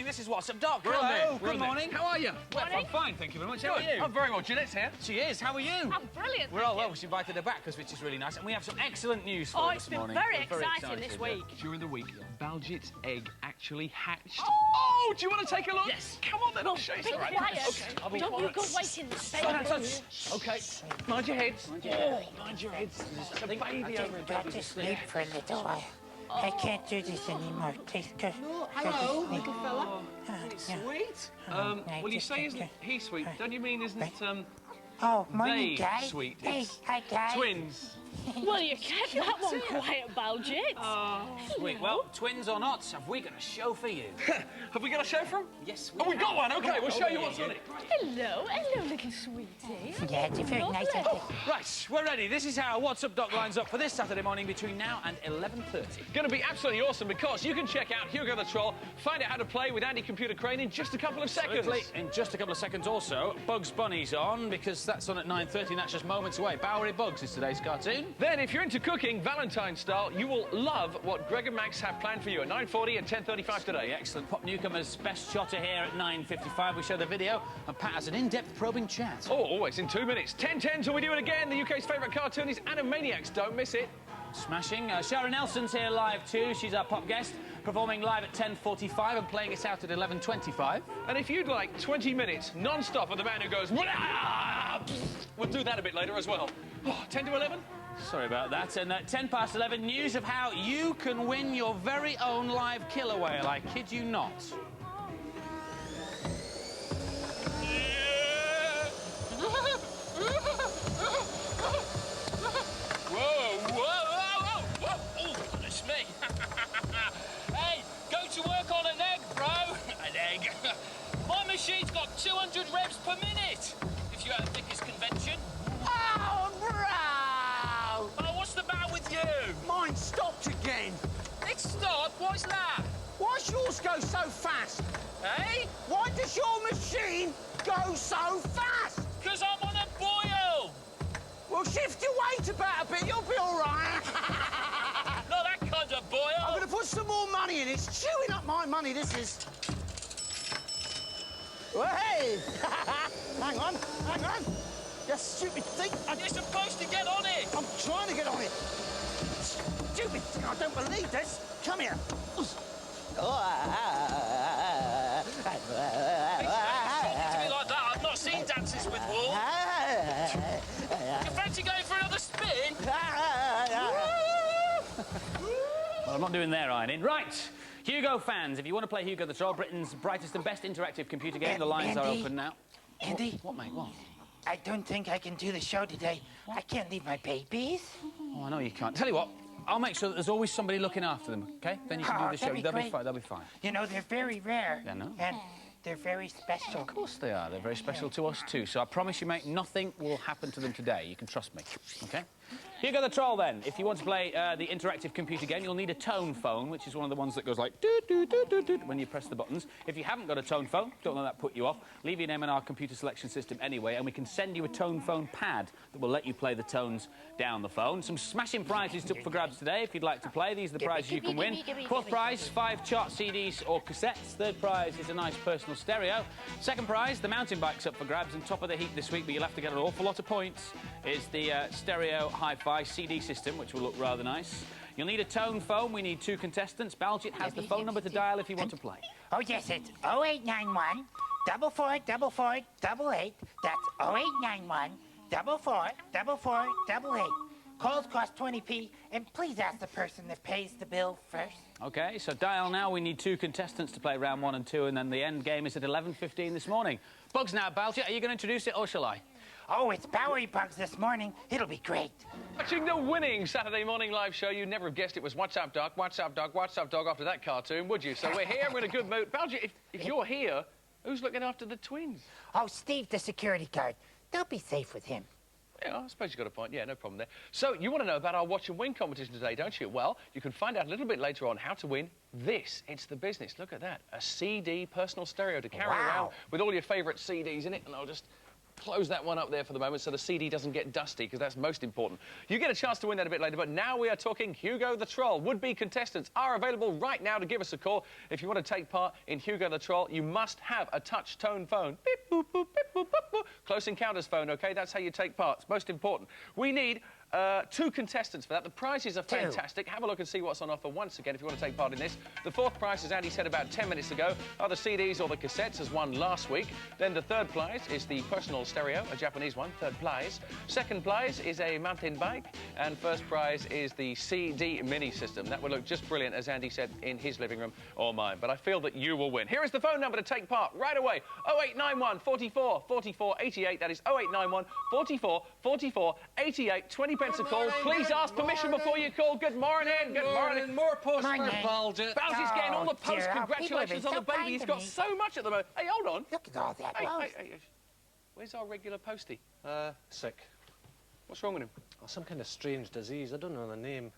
This is What's Up, Doc. Hello. Good morning. How are you? Well, I'm fine, thank you very much. How are you? I'm very well. Jeanette's here. She is. How are you? I'm brilliant. We're all well. We've invited her back, which is really nice. And we have some excellent news for Oh, her it's this been morning. very We're exciting this week. During the week, Baljeet's egg actually hatched. Oh, do you want to take a look? Yes. Come on then, I'll show you. Be Right. quiet. Okay, I'll be Don't quiet. you go wait in the space. Okay, mind your heads. Mind your heads. There's a baby over Got to sleep for a little while. I can't do this anymore. Please go. Hello, little fella. Sweet. Well, you say isn't he sweet? Don't you mean isn't Oh, morning, they guys. sweet? Hey, It's hi, guys. twins. Well, you kept that one quiet, Baljeet. Sweet. Well, twins or not, have we got a show for you? Have we got a show for 'em? Yes, we Oh, we got one. Okay, we'll show you what's on it. Hello, little sweetie. Yeah, it's very nice of you. Right, we're ready. This is how What's Up, Doc lines up for this Saturday morning between now and 11:30. Going to be absolutely awesome because you can check out Hugo the Troll, find out how to play with Andy Computer Crane in just a couple of seconds. Absolutely. In just a couple of seconds also, Bugs Bunny's on, because that's on at 9:30 and that's just moments away. Bowery Bugs is today's cartoon. Then, if you're into cooking, Valentine's style, you will love what Greg and Max have planned for you at 9:40 and 10:35 today. Excellent. Pop Newcomer's Best Shot are here at 9:55. We show the video and Pat has an in-depth probing chat. Oh, always in 2 minutes. 10:10 till we do it again. The UK's favourite cartoon is Animaniacs. Don't miss it. Smashing. Sharon Nelson's here live too. She's our pop guest, performing live at 10:45 and playing us out at 11:25. And if you'd like 20 minutes non-stop of the man who goes... We'll do that a bit later as well. Oh, 10 to 11? Sorry about that. And at 11:10, news of how you can win your very own live killer whale. I kid you not. Oh, goodness me. Hey, go to work on an egg, bro. An egg. My machine's got 200 revs per minute. If you're at the thickest convention. Oh, bro! Oh, what's the matter with you? Mine stopped again. It stopped? What's that? Why's yours go so fast? Hey? Why does your machine go so fast? Because I'm on a boil. Well, shift your weight about a bit, you'll be all right. Not that kind of I'm boil. going to put some more money in. It's chewing up my money, this is. Well, hey! Hang on. You stupid thing. You're supposed to get on it. I'm trying to get on it. Stupid thing, I don't believe this. Come here. Talking to me like that, I've not seen dances with wool. You fancy going for another spin? Well, I'm not doing their ironing. Right. Hugo fans, if you want to play Hugo the Troll, Britain's brightest and best interactive computer game, the lines are Andy? open now. Andy? What, mate? What? I don't think I can do the show today. I can't leave my babies. Oh, I know you can't. Tell you what, I'll make sure that there's always somebody looking after them, OK? Then you can do the show. that'd be They'll be great. fine. They'll be fine. You know, they're very rare. Yeah, I know. And they're very special. Of course they are. They're very special to us, too. So I promise you, mate, nothing will happen to them today. You can trust me, OK? Hugo the Troll, then. If you want to play the interactive computer game, you'll need a tone phone, which is one of the ones that goes like doot-doot-doot-doot-doot when you press the buttons. If you haven't got a tone phone, don't let that put you off, leave your name in our computer selection system anyway, and we can send you a tone phone pad that will let you play the tones down the phone. Some smashing prizes up for grabs today. If you'd like to play, these are the prizes you can win. Fourth prize, 5 chart CDs or cassettes. Third prize is a nice personal stereo. Second prize, the mountain bike's up for grabs, and top of the heap this week, but you'll have to get an awful lot of points, is the stereo hi-fi CD system, which will look rather nice. You'll need a tone phone. We need 2 contestants. Baljeet has the phone number to dial if you want to play. Oh, yes, it's 0891 444488. That's 0891 444488. Calls cost 20p, and please ask the person that pays the bill first. OK, so dial now. We need 2 contestants to play round 1 and 2, and then the end game is at 11:15 this morning. Bugs now, Baljeet. Are you going to introduce it, or shall I? Oh, it's Bowery Bugs this morning. It'll be great. Watching the winning Saturday morning live show, you'd never have guessed it was What's Up, Doc, What's Up, Doc, What's Up, Dog after that cartoon, would you? So we're here, we're in a good mood. Baljeet, if you're here, who's looking after the twins? Oh, Steve, the security guard. They'll be safe with him. Yeah, I suppose you've got a point. Yeah, no problem there. So you want to know about our Watch and Win competition today, don't you? Well, you can find out a little bit later on how to win this. It's the business. Look at that. A CD personal stereo to carry around with all your favourite CDs in it, and I'll just close that one up there for the moment so the CD doesn't get dusty, because that's most important. You get a chance to win that a bit later, but now we are talking Hugo the Troll. Would-be contestants are available right now to give us a call. If you want to take part in Hugo the Troll, you must have a touch-tone phone. Beep, boop, boop, beep, boop, boop, boop. Close Encounters phone, OK? That's how you take part. It's most important. We need 2 contestants for that. The prizes are fantastic. Have a look and see what's on offer once again if you want to take part in this. The 4th prize, as Andy said about 10 minutes ago, are the CDs or the cassettes, as won last week. Then the 3rd prize is the personal stereo, a Japanese one, 3rd prize. 2nd prize is a mountain bike. And 1st prize is the CD mini system. That would look just brilliant, as Andy said, in his living room or mine. But I feel that you will win. Here is the phone number to take part right away. 0891 44 44 88. That is 0891 44 44 88. 20 pence a call. Please ask permission before you call. Good morning. Good morning. More posts for Baljet. Baljet's getting all the posts. dear. Congratulations on the People have baby. been He's so got kind to so much at the moment. Hey, hold on. Look at all that. Hey. Where's our regular postie? Sick. What's wrong with him? Oh, some kind of strange disease. I don't know the name.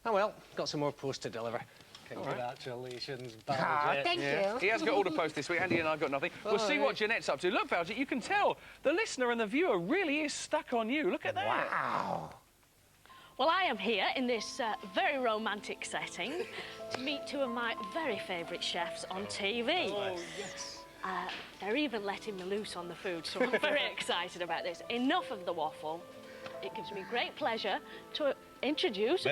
Oh, well, got some more post to deliver. Congratulations, Baljet. Thank you. He has got all the posts this week. Andy and I got nothing. We'll see what Jeanette's up to. Look, Baljet, you can tell the listener and the viewer really is stuck on you. Look at that. Wow. Well, I am here in this very romantic setting to meet 2 of my very favourite chefs on TV. Oh, yes. They're even letting me loose on the food, so I'm very excited about this. Enough of the waffle. It gives me great pleasure to introduce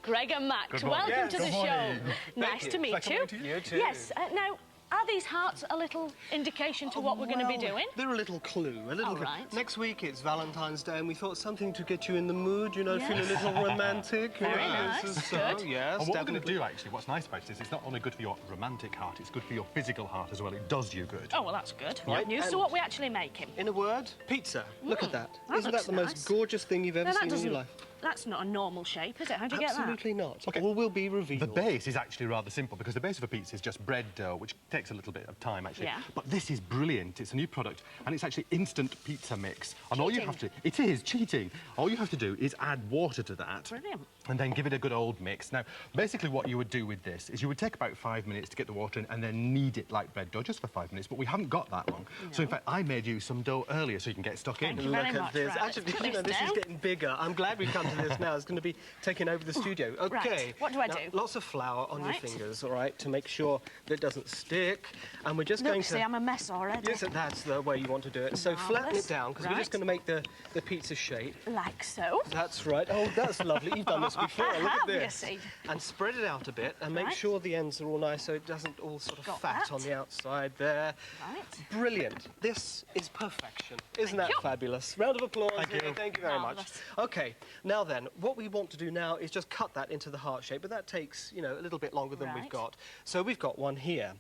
Greg and Max. Welcome to the show. Nice to meet you. You too. Yes. Now, are these hearts a little indication to what we're going to be doing? They're a little clue, a little. All right. Next week it's Valentine's Day, and we thought something to get you in the mood, you know, Yes. feel a little romantic. Very you know, nice, this is good. so, yes, And what we're going definitely. to do, actually, what's nice about this, it's not only good for your romantic heart, it's good for your physical heart as well. It does you good. Oh, well, that's good. Right, News. So and- what we actually making? In a word, pizza. Look at that. that Isn't looks that the nice. most gorgeous thing you've ever No, that seen in doesn't. your life? That's not a normal shape, is it? How do you get that? Absolutely not. Okay. All will be revealed. The base is actually rather simple because the base of a pizza is just bread dough, which takes a little bit of time, actually. Yeah. But this is brilliant. It's a new product, and it's actually instant pizza mix. And all you Cheating. have to... It is cheating. All you have to do is add water to that. Brilliant. And then give it a good old mix. Now, basically what you would do with this is you would take about 5 minutes to get the water in and then knead it like bread dough, just for 5 minutes. But we haven't got that long. So, in fact, I made you some dough earlier so you can get stuck in. Thank you Look very at much. this. Right, let's Actually, put you know, this is down. getting bigger. I'm glad we've come to this now. It's going to be taking over the studio. OK. Right, what do I Now, do? Lots of flour on Right. your fingers, all right, to make sure that it doesn't stick. And we're just going Look, to... see, I'm a mess already. Yes, that's the way you want to do it. So flatten Marvellous. it down, because we're just Right. going to make the pizza shape. Like so. That's right. Oh, that's lovely. You've done this before. I Look have, at this. you see. And spread it out a bit, and make Right. sure the ends are all nice so it doesn't all sort of Got fat that. on the outside there. Right. Brilliant. This is perfection. Isn't Thank that you. fabulous? Round of applause. Thank you. Thank you very much. Marvellous. OK, now then, what we want to do now is just cut that into the heart shape, but that takes, you know, a little bit longer than we've Right. got. So we've got one here.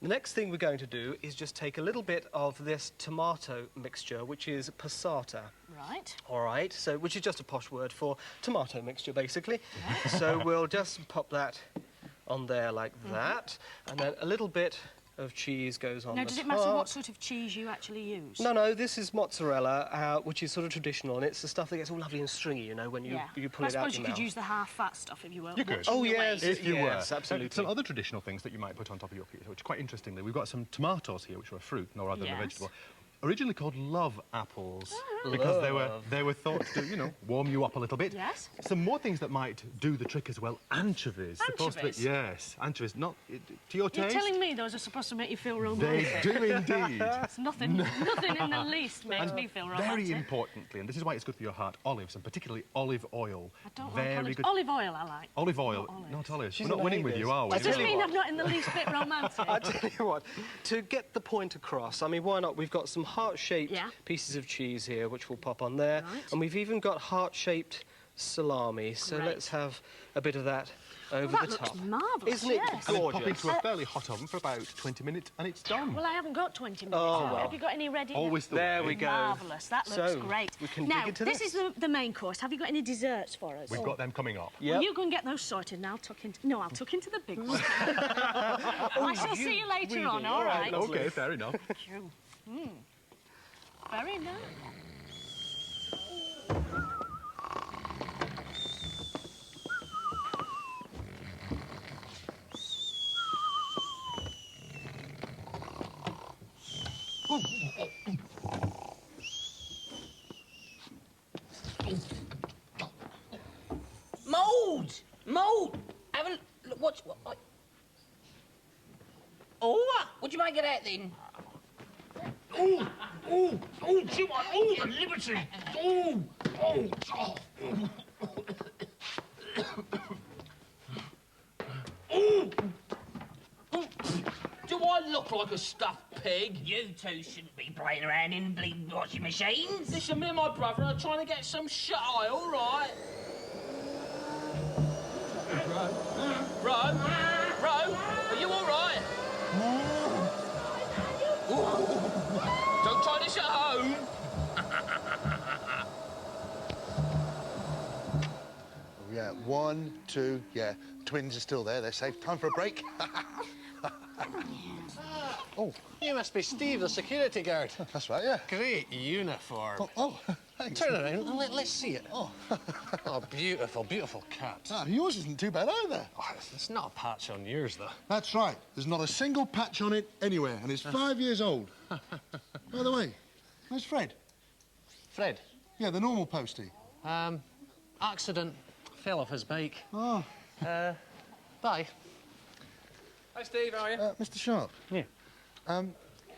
The next thing we're going to do is just take a little bit of this tomato mixture, which is passata. Right. All right, so which is just a posh word for tomato mixture, basically. So we'll just pop that on there like that, and then a little bit of cheese goes on Now, the does it top. matter what sort of cheese you actually use? No, this is mozzarella, which is sort of traditional, and it's the stuff that gets all lovely and stringy, you know, when you pull I it out suppose your you could mouth. use the half-fat stuff if you were. You could. watching Oh, your yes. weight. If you Yes, were. absolutely. Some other traditional things that you might put on top of your pizza, which quite interestingly, we've got some tomatoes here, which are a fruit, no rather than a Yes. vegetable. Originally called love apples, because they were thought to, you know, warm you up a little bit. Yes. Some more things that might do the trick as well. Anchovies. Supposed to be- Anchovies? yes, anchovies. Not to your You're taste. telling me those are supposed to make you feel They romantic? do indeed. It's nothing in the least makes me feel romantic. Very importantly, and this is why it's good for your heart, olives, and particularly olive oil. I don't Very like olives. good. Olive oil I like. Olive oil, Not olives. not olives. She's We're not an winning with Avis. you, are we? I Does this tell you mean what. I'm not in the least bit romantic? I tell you what, to get the point across, I mean, why not? We've got some heart-shaped Yeah. pieces of cheese here, which we'll pop on there. Right. And we've even got heart-shaped salami, so Great. let's have a bit of that over Well, that the looks top. marvellous, Isn't it yes. And then gorgeous? pop into a fairly hot oven for about 20 minutes, and it's done. Well, I haven't got 20 minutes. Oh, have well. Have you got any ready? Always the There way. we go. Marvellous. That looks So, great. we can now, dig into this this. is the main course. Have you got any desserts for us? We've got them coming up. Yep. Well, you go and get those sorted, and I'll tuck into... No, I'll tuck into the big one. I shall see you later on, all right? Okay, fair enough. Very nice. What? Oh, what do you make of that then? Oh, Jim, the liberty. Oh. Do I look like a stuffed pig? You two shouldn't be playing around in bleeding washing machines. Listen, me and my brother are trying to get some shut-eye, all right? Bro, are you all right? Don't try this at home. Yeah, 1, 2, yeah. Twins are still there. They're safe. Time for a break. Oh, you must be Steve, the security guard. That's right, yeah. Great uniform. Oh, thanks. Turn around and let's see it. Oh, beautiful, beautiful cat. Ah, yours isn't too bad either. Oh, it's not a patch on yours, though. That's right. There's not a single patch on it anywhere, and it's 5 years old. By the way, where's Fred? Fred? Yeah, the normal postie. Accident. Fell off his bike. Oh. Bye. Hi, Steve, how are you? Mr. Sharp. Yeah.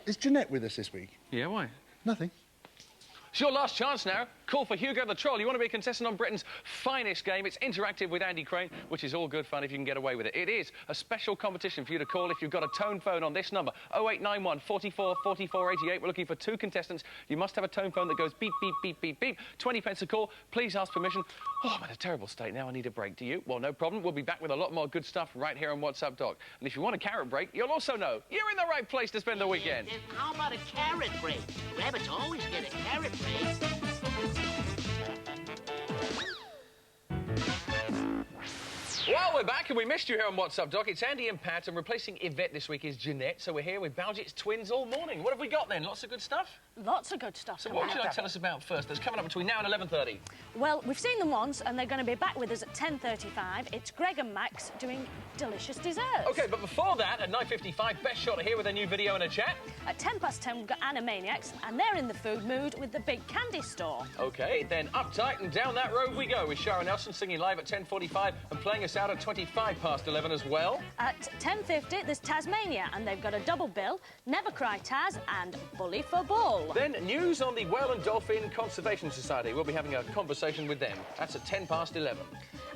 Is Jeanette with us this week? Yeah, why? Nothing. It's your last chance now. Call for Hugo the Troll. You want to be a contestant on Britain's finest game. It's interactive with Andy Crane, which is all good fun if you can get away with it. It is a special competition for you to call if you've got a tone phone on this number, 0891 44 44 88. We're looking for 2 contestants. You must have a tone phone that goes beep, beep, beep, beep, beep. 20 pence a call. Please ask permission. Oh, I'm in a terrible state now. I need a break. Do you? Well, no problem. We'll be back with a lot more good stuff right here on WhatsApp Doc. And if you want a carrot break, you'll also know you're in the right place to spend the weekend. How about a carrot break? Rabbits always get a carrot break. Well, we're back and we missed you here on WhatsApp Doc. It's Andy and Pat, and replacing Yvette this week is Jeanette. So we're here with Baljeet's twins all morning. What have we got then? Lots of good stuff? Lots of good stuff. So what would you like to tell us about first? That's coming up between now and 11:30. Well, we've seen them once, and they're going to be back with us at 10:35. It's Greg and Max doing delicious desserts. OK, but before that, at 9:55, Best Shot here with a new video and a chat. At 10:10, we've got Animaniacs, and they're in the food mood with the big candy store. OK, then uptight and down that road we go with Sharon Nelson singing live at 10:45 and playing us out at 11:25 as well. At 10:50, there's Tasmania, and they've got a double bill, Never Cry Taz and Bully for Bull. Then news on the Whale and Dolphin Conservation Society. We'll be having a conversation with them. That's at 11:10.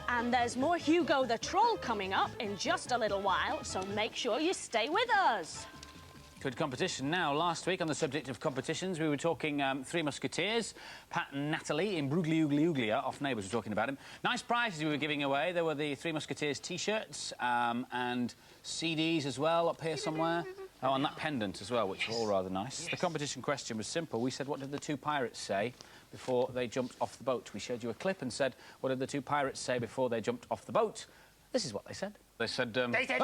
And there's more Hugo the Troll coming up in just a little while, so make sure you stay with us. Good competition now. Last week, on the subject of competitions, we were talking Three Musketeers. Pat and Natalie in Brugli Oogly Ooglia, off Neighbours, were talking about him. Nice prizes we were giving away. There were the Three Musketeers T-shirts and CDs as well up here somewhere. Oh, and that pendant as well, which were all rather nice. Yes. The competition question was simple. We said, what did the 2 pirates say before they jumped off the boat? We showed you a clip and said, what did the 2 pirates say before they jumped off the boat? This is what they said. They said... They said...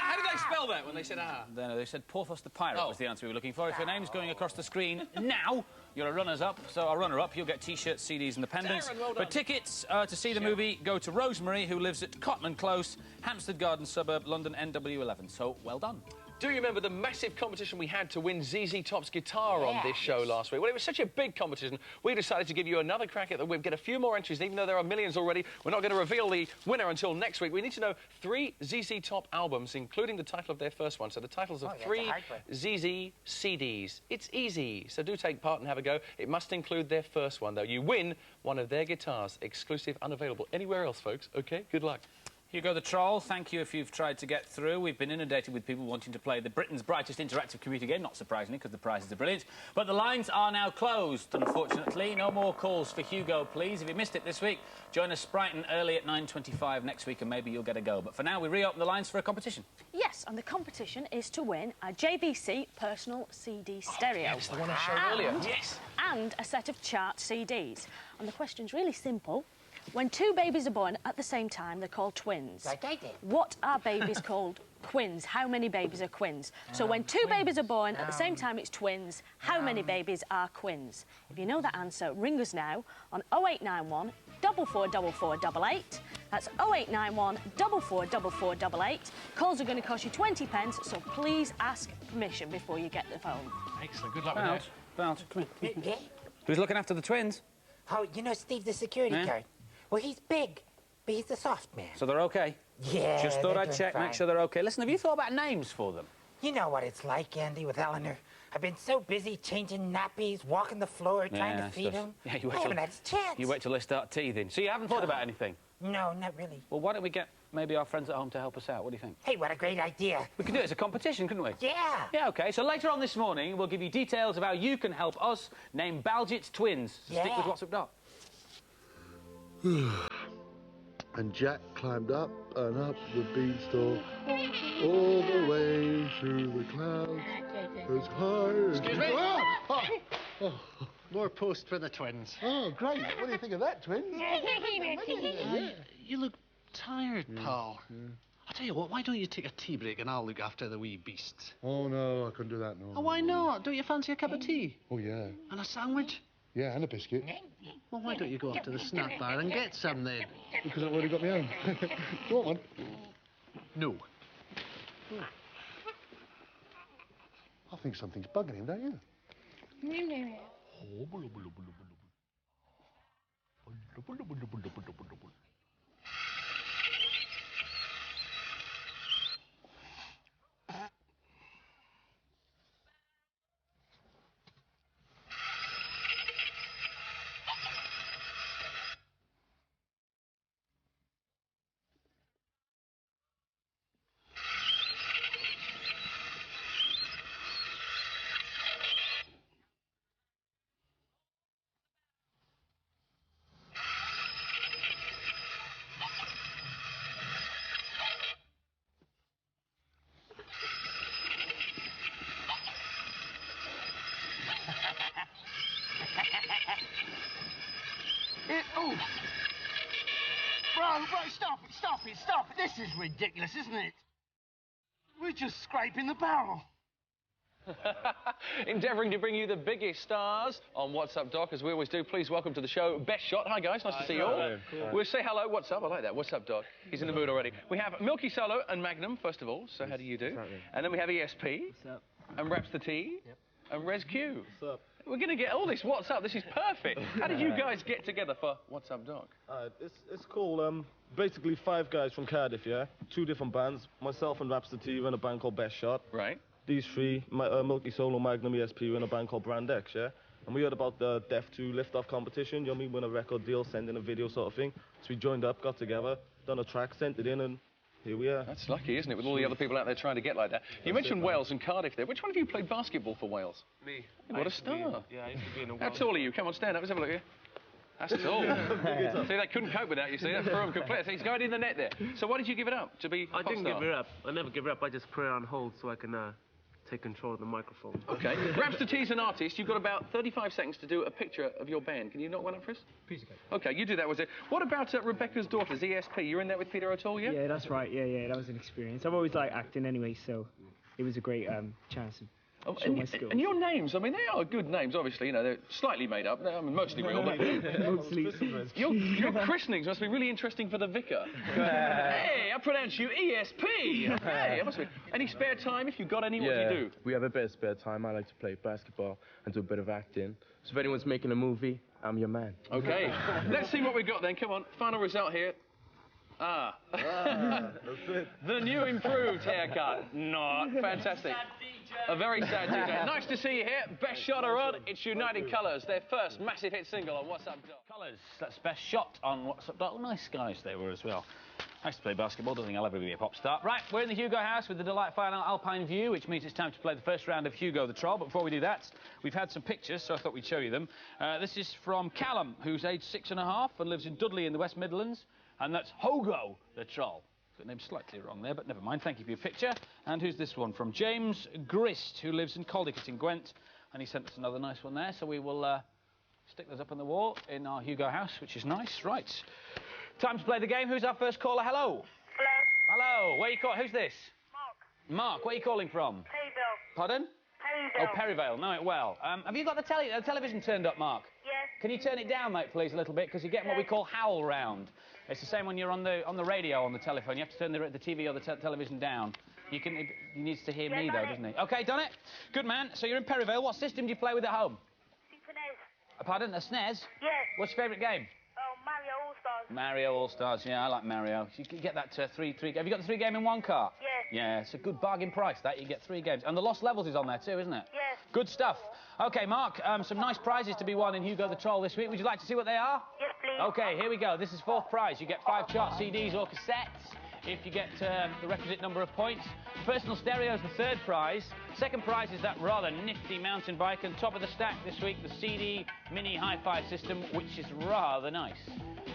How did they spell that when they said ah? No, they said Porthos the Pirate was the answer we were looking for. If your name's going across the screen now, you're a runners-up. So a runner-up, you'll get T-shirts, CDs and the pendants. Darren, well but tickets to see the movie go to Rosemary, who lives at Cotman Close, Hampstead Garden suburb, London, NW11. So, well done. Do you remember the massive competition we had to win ZZ Top's guitar on this show last week? Well, it was such a big competition, we decided to give you another crack at the whip, get a few more entries, and even though there are millions already, we're not going to reveal the winner until next week. We need to know 3 ZZ Top albums, including the title of their first one. So the titles of 3 ZZ CDs. It's easy, so do take part and have a go. It must include their first one, though. You win one of their guitars, exclusive, unavailable anywhere else, folks. OK, good luck. Hugo the Troll, thank you if you've tried to get through. We've been inundated with people wanting to play the Britain's brightest interactive computer game, not surprisingly, because the prizes are brilliant. But the lines are now closed, unfortunately. No more calls for Hugo, please. If you missed it this week, join us bright and early at 9:25 next week and maybe you'll get a go. But for now, we reopen the lines for a competition. Yes, and the competition is to win a JVC personal CD stereo. Yes, the one I showed earlier. Yes. And a set of chart CDs. And the question's really simple. When 2 babies are born at the same time, they're called twins. Like I did. What are babies called? Quins. How many babies are quins? So when 2 babies are born at the same time, it's twins. How many babies are quins? If you know that answer, ring us now on 0891 444488. That's 0891 444488. Calls are going to cost you 20 pence, so please ask permission before you get the phone. Excellent. Good luck with that. Belt, come here. Yeah? Who's looking after the twins? Oh, you know Steve the security guard? Well, he's big but he's a soft man. So they're okay? Yeah, Just thought they're I'd doing check, fine. make sure they're okay. Listen, have you thought about names for them? You know what it's like, Andy, with Eleanor. I've been so busy changing nappies, walking the floor, trying to feed him. Yeah, I haven't had a chance. You wait till they start teething. So you haven't thought about anything? No, not really. Well, why don't we get maybe our friends at home to help us out? What do you think? Hey, what a great idea. We could do it as a competition, couldn't we? Yeah. Yeah, OK. So later on this morning, we'll give you details of how you can help us name Baljeet's twins. So stick with What's Up, Doc. And Jack climbed up and up the beanstalk, all the way through the clouds, as high as... Excuse me? Oh. More post for the twins. Oh, great. What do you think of that, twin? You look tired, pal. I tell you what, why don't you take a tea break and I'll look after the wee beasts? Oh, no, I couldn't do that, no. Oh, why not? Don't you fancy a cup of tea? Oh, yeah. And a sandwich? Yeah, and a biscuit. Well, why don't you go up to the snack bar and get some then? Because I've already got my own. Do you want one? No. I think something's bugging him, don't you? Oh! Bro, stop it. This is ridiculous, isn't it? We're just scraping the barrel. Endeavouring to bring you the biggest stars on What's Up, Doc, as we always do. Please welcome to the show, Best Shot. Hi, guys. Nice to see you all. Cool. We'll say hello. What's up? I like that. What's up, Doc? He's in the mood already. We have Milky Solo and Magnum, first of all. So how do you do? And then we have ESP. What's up? And Raps the T. Yep. And Res Q. What's up? We're going to get all this. What's up? This is perfect. How did you guys get together for What's Up, Doc? It's cool. Basically 5 guys from Cardiff, yeah? 2 different bands. Myself and Raps the T run a band called Best Shot. Right. These 3, Milky Solo, Magnum, ESP, run a band called Brand X, yeah? And we heard about the Def 2 lift-off competition, you know what I mean? Win a record deal, send in a video sort of thing. So we joined up, got together, done a track, sent it in, and here we are. That's lucky, isn't it, with all the other people out there trying to get like that. You mentioned Wales and Cardiff there. Which one of you played basketball for Wales? Me. What a star. Yeah, I used to be in a How tall are you? Come on, stand up. Let's have a look here. That's tall. See, they couldn't cope with that, you see. That threw him completely. He's going in the net there. So why did you give it up to be a I pop didn't star? give it up. I never give it up. I just put it on hold so I can take control of the microphone. OK. Rapster T's an artist. You've got about 35 seconds to do a picture of your band. Can you knock one up for us? Piece of cake. OK, you do that, was it? What about Rebecca's daughters, ESP? You're in there with Peter O'Toole, yeah? Yeah, that's right. Yeah, that was an experience. I've always liked acting anyway, so it was a great chance to show my skills. And your names, I mean, they are good names, obviously. You know, they're slightly made up. I mean, mostly real, but... Mostly. Your christenings must be really interesting for the vicar. Hey, I pronounce you ESP. Hey, it must be. Any spare time, if you've got any, what do you do? We have a bit of spare time. I like to play basketball and do a bit of acting. So if anyone's making a movie, I'm your man. OK. Let's see what we've got then. Come on, final result here. That's it. The new improved haircut. Not fantastic. A very sad DJ. Nice to see you here. Best Shot are on. It's United Colours, their first massive hit single on What's Up, Doc. Colours, that's Best Shot on What's Up, Doc. Nice guys they were as well. I used to play basketball, don't think I'll ever be a pop star. Right, we're in the Hugo house with the delightful Alpine view, which means it's time to play the first round of Hugo the Troll. But before we do that, we've had some pictures, so I thought we'd show you them. This is from Callum, who's aged 6.5 and lives in Dudley in the West Midlands. And that's Hogo the Troll. Got the name slightly wrong there, but never mind. Thank you for your picture. And who's this one? From James Grist, who lives in Caldicote in Gwent. And he sent us another nice one there, so we will stick those up on the wall in our Hugo house, which is nice. Right. Time to play the game. Who's our first caller? Hello. Hello. Hello. Where are you calling? Who's this? Mark. Mark, where are you calling from? Perryville. Pardon? Perryville. Oh, Perryvale. Know it well. Have you got the television turned up, Mark? Yes. Can you turn it down, mate, please, a little bit? Because you're getting what we call howl round. It's the same when you're on the radio, on the telephone. You have to turn the TV or the television down. He needs to hear me, though, doesn't he? OK, done it. Good man. So you're in Perryvale. What system do you play with at home? Super NES. Pardon? A SNES? Yes. What's your favourite game? Oh, Mario All-Stars. Mario All-Stars, yeah, I like Mario. You can get that three. Have you got the 3 game in 1 cart? Yes. Yeah, it's a good bargain price, that. You get 3 games. And the Lost Levels is on there too, isn't it? Yes. Good stuff. OK, Mark, some nice prizes to be won in Hugo the Troll this week. Would you like to see what they are? Yes, please. OK, here we go. This is 4th prize. You get 5 chart CDs or cassettes if you get the requisite number of points. Personal stereo is the 3rd prize. 2nd prize is that rather nifty mountain bike. And top of the stack this week, the CD mini hi-fi system, which is rather nice.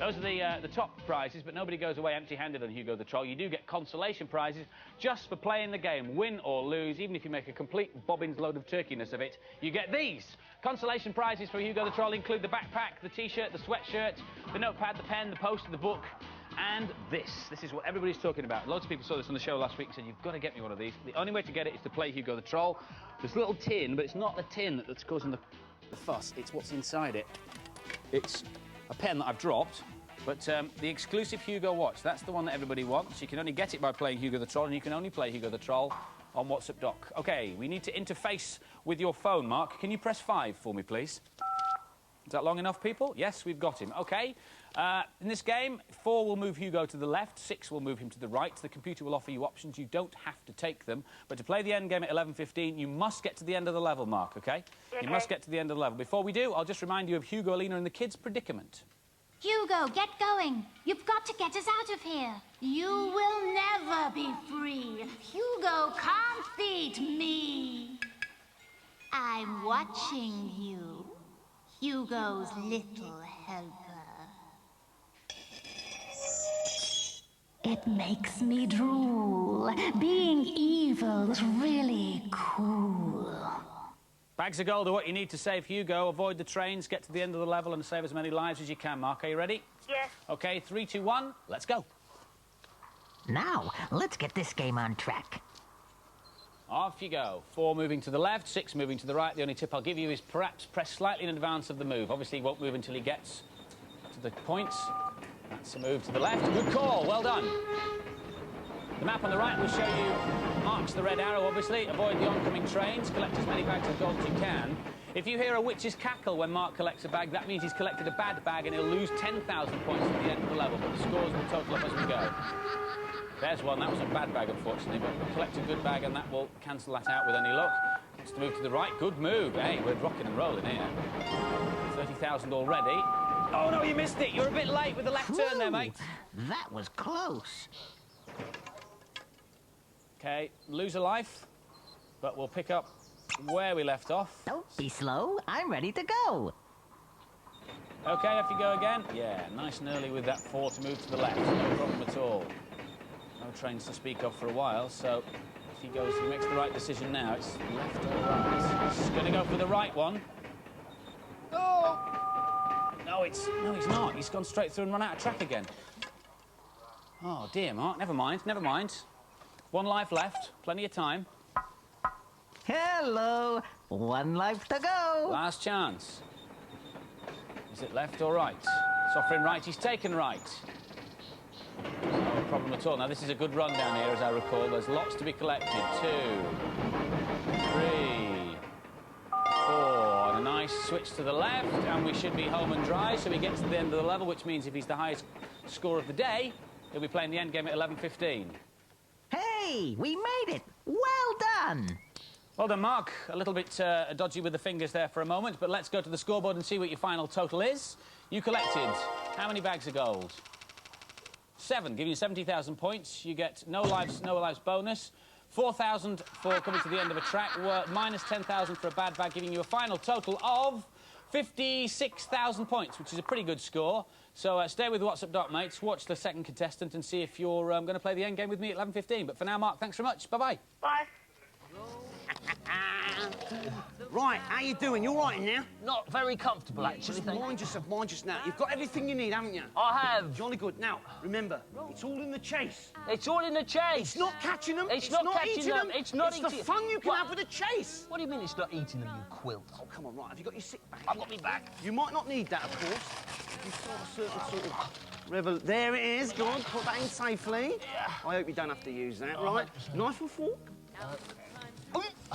Those are the top prizes, but nobody goes away empty-handed on Hugo the Troll. You do get consolation prizes just for playing the game. Win or lose, even if you make a complete bobbins load of turkeyness of it, you get these. Consolation prizes for Hugo the Troll include the backpack, the T-shirt, the sweatshirt, the notepad, the pen, the poster, the book, and this. This is what everybody's talking about. Loads of people saw this on the show last week and said, you've got to get me one of these. The only way to get it is to play Hugo the Troll. This little tin, but it's not the tin that's causing the fuss. It's what's inside it. It's a pen that I've dropped, but the exclusive Hugo watch, that's the one that everybody wants. You can only get it by playing Hugo the Troll, and you can only play Hugo the Troll on WhatsApp Doc. OK, we need to interface with your phone, Mark. Can you press 5 for me, please? Is that long enough, people? Yes, we've got him. OK. In this game, 4 will move Hugo to the left, 6 will move him to the right. The computer will offer you options. You don't have to take them. But to play the end game at 11:15, you must get to the end of the level, Mark, OK? You must get to the end of the level. Before we do, I'll just remind you of Hugo, Alina and the kids' predicament. Hugo, get going. You've got to get us out of here. You will never be free. Hugo can't beat me. I'm watching you, Hugo's little helper. It makes me drool. Being evil's really cool. Bags of gold are what you need to save Hugo. Avoid the trains, get to the end of the level and save as many lives as you can, Mark. Are you ready? Yes. OK, 3, 2, 1, let's go. Now, let's get this game on track. Off you go. 4 moving to the left, 6 moving to the right. The only tip I'll give you is perhaps press slightly in advance of the move. Obviously, he won't move until he gets to the points. That's a move to the left. Good call. Well done. The map on the right will show you marks the red arrow, obviously. Avoid the oncoming trains. Collect as many bags of gold as you can. If you hear a witch's cackle when Mark collects a bag, that means he's collected a bad bag and he'll lose 10,000 points at the end of the level, but the scores will total up as we go. There's one. That was a bad bag, unfortunately, but we'll collect a good bag and that will cancel that out with any luck. Wants to move to the right. Good move. Hey, we're rocking and rolling here. 30,000 already. Oh, no, you missed it. You're a bit late with the left turn there, mate. That was close. OK, lose a life, but we'll pick up where we left off. Don't be slow. I'm ready to go. OK, off you go again. Yeah, nice and early with that 4 to move to the left. No problem at all. No trains to speak of for a while, so if he makes the right decision now, it's left or right. He's going to go for the right one. Oh! No, he's not. He's gone straight through and run out of track again. Oh, dear, Mark. Never mind, never mind. 1 life left. Plenty of time. Hello. 1 life to go. Last chance. Is it left or right? It's offering right. He's taken right. No problem at all. Now, this is a good run down here, as I recall. There's lots to be collected. 2, 3, 4. And a nice switch to the left, and we should be home and dry. So he gets to the end of the level, which means if he's the highest score of the day, he'll be playing the end game at 11:15. Hey, we made it. Well done. Well done, Mark. A little bit dodgy with the fingers there for a moment, but let's go to the scoreboard and see what your final total is. You collected how many bags of gold? 7, giving you 70,000 points. You get no lives bonus. 4,000 for coming to the end of a track. Minus 10,000 for a bad bag, giving you a final total of 56,000 points, which is a pretty good score. So stay with WhatsApp Doc, mates. Watch the second contestant and see if you're going to play the end game with me at 11:15. But for now, Mark, thanks very much. Bye-bye. Bye. Right, how you doing? You all right now? Not very comfortable, actually. Just mind yourself now. You've got everything you need, haven't you? I have. Jolly good. Now, remember, it's all in the chase. It's all in the chase. It's not catching them. It's not catching eating them. It's not eating. eating. It's the fun you can have with the chase. What do you mean it's not eating them, you quilt? Oh, come on, right. Have you got your sick bag? I've got me bag. You might not need that, of course. You start a certain sort of revel. There it is. Go on, put that in safely. Yeah. I hope you don't have to use that, right? Knife or fork?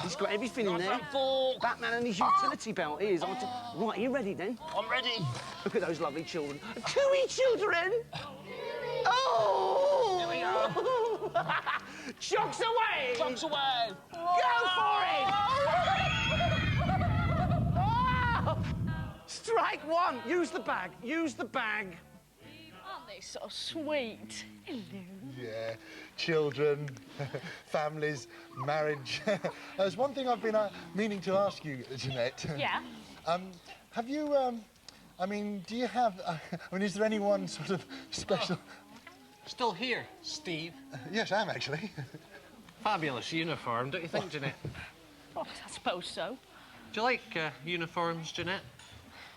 He's got everything in there. Fork. Batman and his utility belt. He is. Right, are you ready then? I'm ready. Look at those lovely children. Chewy children! Oh! Here we go. Chucks away! Chucks away. Go for it! Oh! Strike one. Use the bag. Use the bag. Aren't they so sweet? Hello. Yeah, children, families, marriage. There's one thing I've been meaning to ask you, Jeanette. Yeah? Have you, I mean, do you have, I mean, is there anyone sort of special... Still here, Steve. Yes, I am, actually. Fabulous uniform, don't you think, Jeanette? Oh, I suppose so. Do you like uniforms, Jeanette?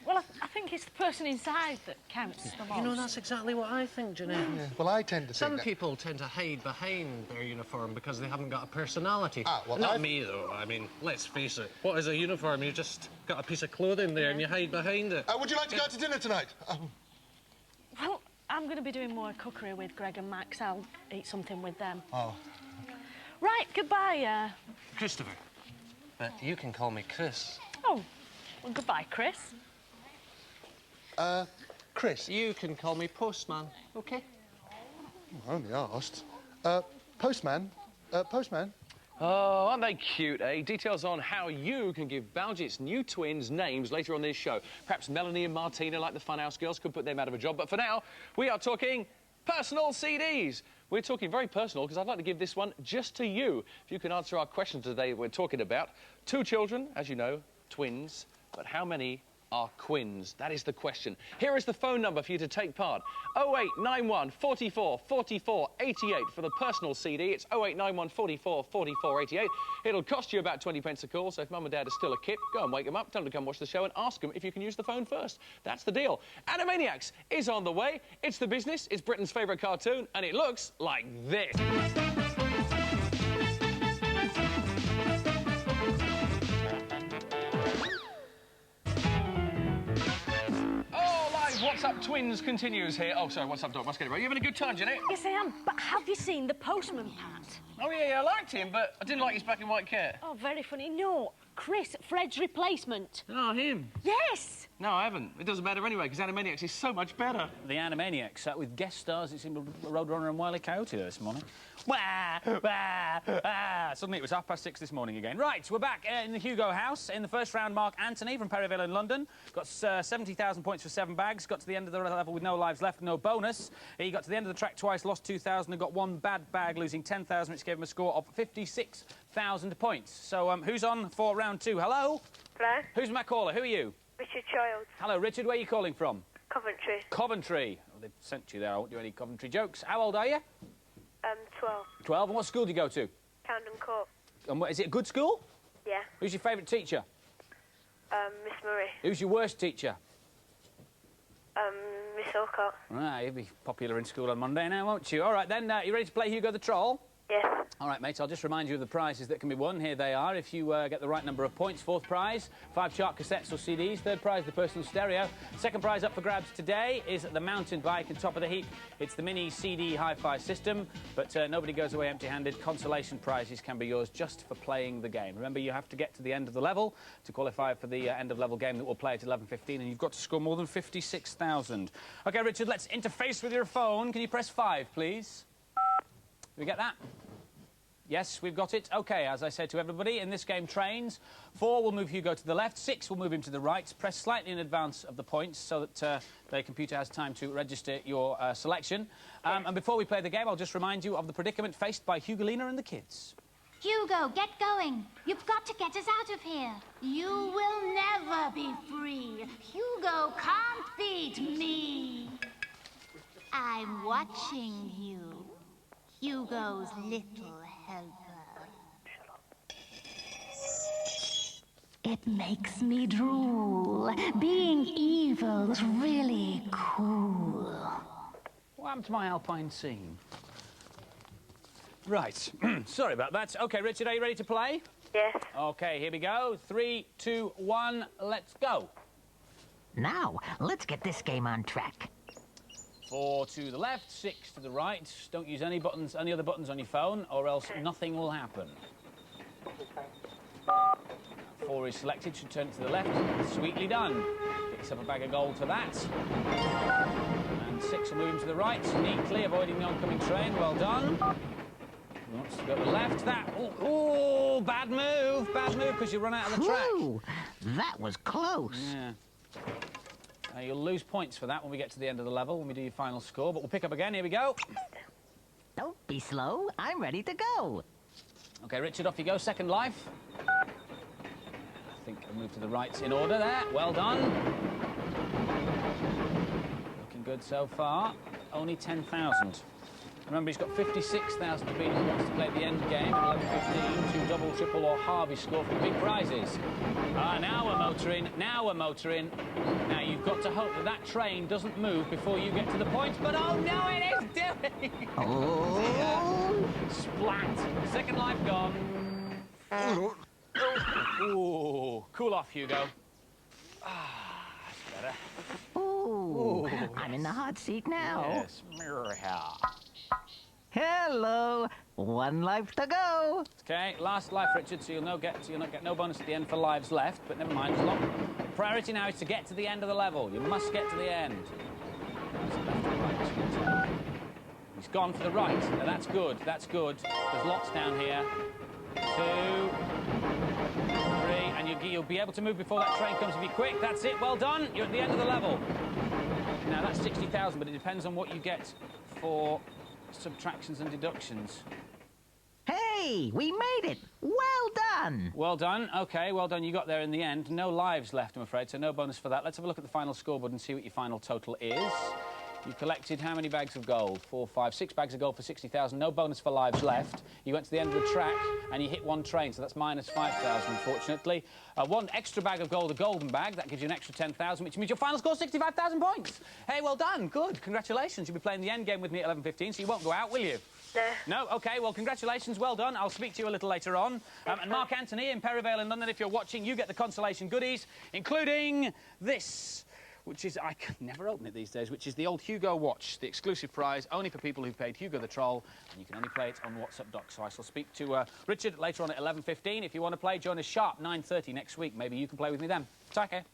Well, I think it's the person inside that counts the most. You know, that's exactly what I think, Jeanette. Yeah, well, I tend to think Some that... people tend to hide behind their uniform because they haven't got a personality. Ah, well, Not me, though. I mean, let's face it. What is a uniform? You just got a piece of clothing there and you hide behind it. would you like to go out to dinner tonight? Well, I'm going to be doing more cookery with Greg and Max. I'll eat something with them. Oh. Right, goodbye, Christopher. But you can call me Chris. Oh, well, goodbye, Chris. Chris? You can call me Postman, OK? I only asked. Postman? Postman? Oh, aren't they cute, eh? Details on how you can give Baljeet's new twins names later on this show. Perhaps Melanie and Martina, like the Funhouse girls, could put them out of a job. But for now, we are talking personal CDs. We're talking very personal because I'd like to give this one just to you. If you can answer our question today we're talking about. 2 children, as you know, twins. But how many are quins? That is the question. Here is the phone number for you to take part. 0891 44 44 88 for the personal CD. It's 0891 44 44 88. It'll cost you about 20 pence a call, so if mum and dad are still a kip, go and wake them up, tell them to come watch the show and ask them if you can use the phone first. That's the deal. Animaniacs is on the way. It's the business, it's Britain's favourite cartoon, and it looks like this. What's Up Twins continues here. Oh, sorry, what's up, Doc? Must get it right. You having a good time, Jeanette? Yes, I am. But have you seen the postman, Pat? Oh, yeah, I liked him, but I didn't like his black and white cat. Oh, very funny. No, Chris, Fred's replacement. Oh, him? Yes. No, I haven't. It doesn't matter anyway, because Animaniacs is so much better. The Animaniacs, with guest stars, it seemed Roadrunner and Wile E. Coyote this morning. Wah, wah, ah. Suddenly it was 6:30 this morning again. Right, we're back in the Hugo house. In the first round, Mark Anthony from Perryville in London got 70,000 points for 7 bags, got to the end of the level with no lives left, no bonus. He got to the end of the track twice, lost 2,000 and got 1 bad bag, losing 10,000, which gave him a score of 56,000 points. So who's on for round 2? Hello? Hello? Who's my caller? Who are you? Richard Child. Hello, Richard. Where are you calling from? Coventry. Coventry. Oh, they've sent you there. I won't do any Coventry jokes. How old are you? 12. 12. And what school do you go to? Camden Court. And is it a good school? Yeah. Who's your favourite teacher? Miss Murray. Who's your worst teacher? Miss Alcott. Right, you'll be popular in school on Monday now, won't you? All right, then, you ready to play Hugo the Troll? Yes. All right, mates, I'll just remind you of the prizes that can be won. Here they are. If you get the right number of points, 4th prize, 5 chart cassettes or CDs. 3rd prize, the personal stereo. 2nd prize up for grabs today is the mountain bike, and top of the heap, it's the mini CD hi-fi system. But nobody goes away empty-handed. Consolation prizes can be yours just for playing the game. Remember, you have to get to the end of the level to qualify for the end-of-level game that we'll play at 11:15, and you've got to score more than 56,000. OK, Richard, let's interface with your phone. Can you press 5, please? Did we get that? Yes, we've got it. OK, as I said to everybody, in this game, trains. 4 will move Hugo to the left, 6 will move him to the right. Press slightly in advance of the points so that the computer has time to register your selection. And before we play the game, I'll just remind you of the predicament faced by Hugolina and the kids. Hugo, get going. You've got to get us out of here. You will never be free. Hugo can't beat me. I'm watching you, Hugo's little helper. It makes me drool. Being evil's really cool. What happened to my Alpine scene? Right. Sorry about that. OK, Richard, are you ready to play? Yes. OK, here we go. 3, 2, 1, let's go. Now, let's get this game on track. 4 to the left, 6 to the right. Don't use any other buttons on your phone, or else nothing will happen. 4 is selected, should turn it to the left. Sweetly done. Get yourself a bag of gold for that. And 6 will move him to the right, neatly, avoiding the oncoming train. Well done. He wants to go to the left. That, oh, bad move, because you run out of the track. Whew, that was close. Yeah. You'll lose points for that when we get to the end of the level, when we do your final score, but we'll pick up again. Here we go. Don't be slow. I'm ready to go. OK, Richard, off you go. Second life. I think I'll move to the right in order there. Well done. Looking good so far. Only 10,000. Remember, he's got 56,000 to beat if he wants to play the end game at 11:15 to double, triple or halve his score for the big prizes. Now we're motoring, now we're motoring. Now you've got to hope that that train doesn't move before you get to the point, but oh no, it is doing! Oh! Splat! Second life gone. Ooh, cool off, Hugo. That's better. Ooh, I'm in the hot seat now. Yes, mirror here. Hello, 1 life to go. Okay, last life, Richard, so you'll not get no bonus at the end for lives left, but never mind. The priority now is to get to the end of the level. You must get to the end. Left and right. He's gone for the right. Now, that's good, that's good. There's lots down here. 2, 3, and you'll be able to move before that train comes if you're quick. That's it, well done. You're at the end of the level. Now, that's 60,000, but it depends on what you get for subtractions and deductions. Hey, we made it. Well done. Well done. OK, well done. You got there in the end. No lives left, I'm afraid, so no bonus for that. Let's have a look at the final scoreboard and see what your final total is. You collected how many bags of gold? 4, 5, 6 bags of gold for 60,000. No bonus for lives left. You went to the end of the track and you hit 1 train, so that's minus 5,000, unfortunately. 1 extra bag of gold, a golden bag. That gives you an extra 10,000, which means your final score is 65,000 points. Hey, well done. Good. Congratulations. You'll be playing the end game with me at 11:15, so you won't go out, will you? No? OK, well, congratulations. Well done. I'll speak to you a little later on. And Mark Anthony in Perivale in London, if you're watching, you get the consolation goodies, including this, which is, I can never open it these days, which is the old Hugo watch, the exclusive prize, only for people who've paid Hugo the Troll, and you can only play it on WhatsApp Doc. So I shall speak to Richard later on at 11:15. If you want to play, join us sharp 9:30 next week. Maybe you can play with me then. Take care.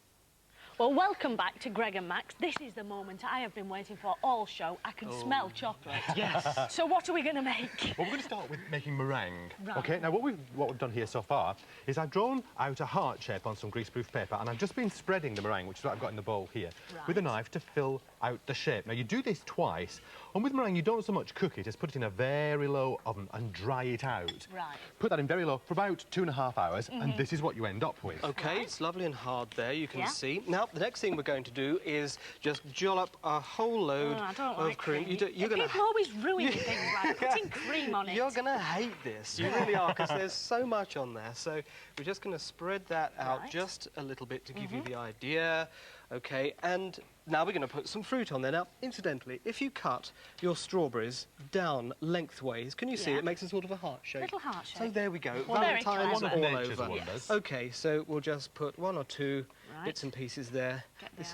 Well, welcome back to Greg and Max. This is the moment I have been waiting for all show. I can smell chocolate. Yes. So what are we going to make? Well, we're going to start with making meringue. Right. OK, now what we've done here so far is I've drawn out a heart shape on some greaseproof paper, and I've just been spreading the meringue, which is what I've got in the bowl here, with a knife to fill out the shape. Now, you do this twice, and with meringue, you don't so much cook it as put it in a very low oven and dry it out. Right. Put that in very low for about 2.5 hours, and this is what you end up with. OK, it's lovely and hard there, you can see. Now, the next thing we're going to do is just jollop a whole load of cream. You're gonna... People always ruin things like putting cream on it. You're going to hate this. You really are, because there's so much on there. So we're just going to spread that out just a little bit to give you the idea. OK, and now we're going to put some fruit on there. Now, incidentally, if you cut your strawberries down lengthways, can you see it makes a sort of a heart shape? Little heart shape. So there we go. Well, Valentine's all over. Wonders. OK, so we'll just put 1 or 2 bits and pieces there. This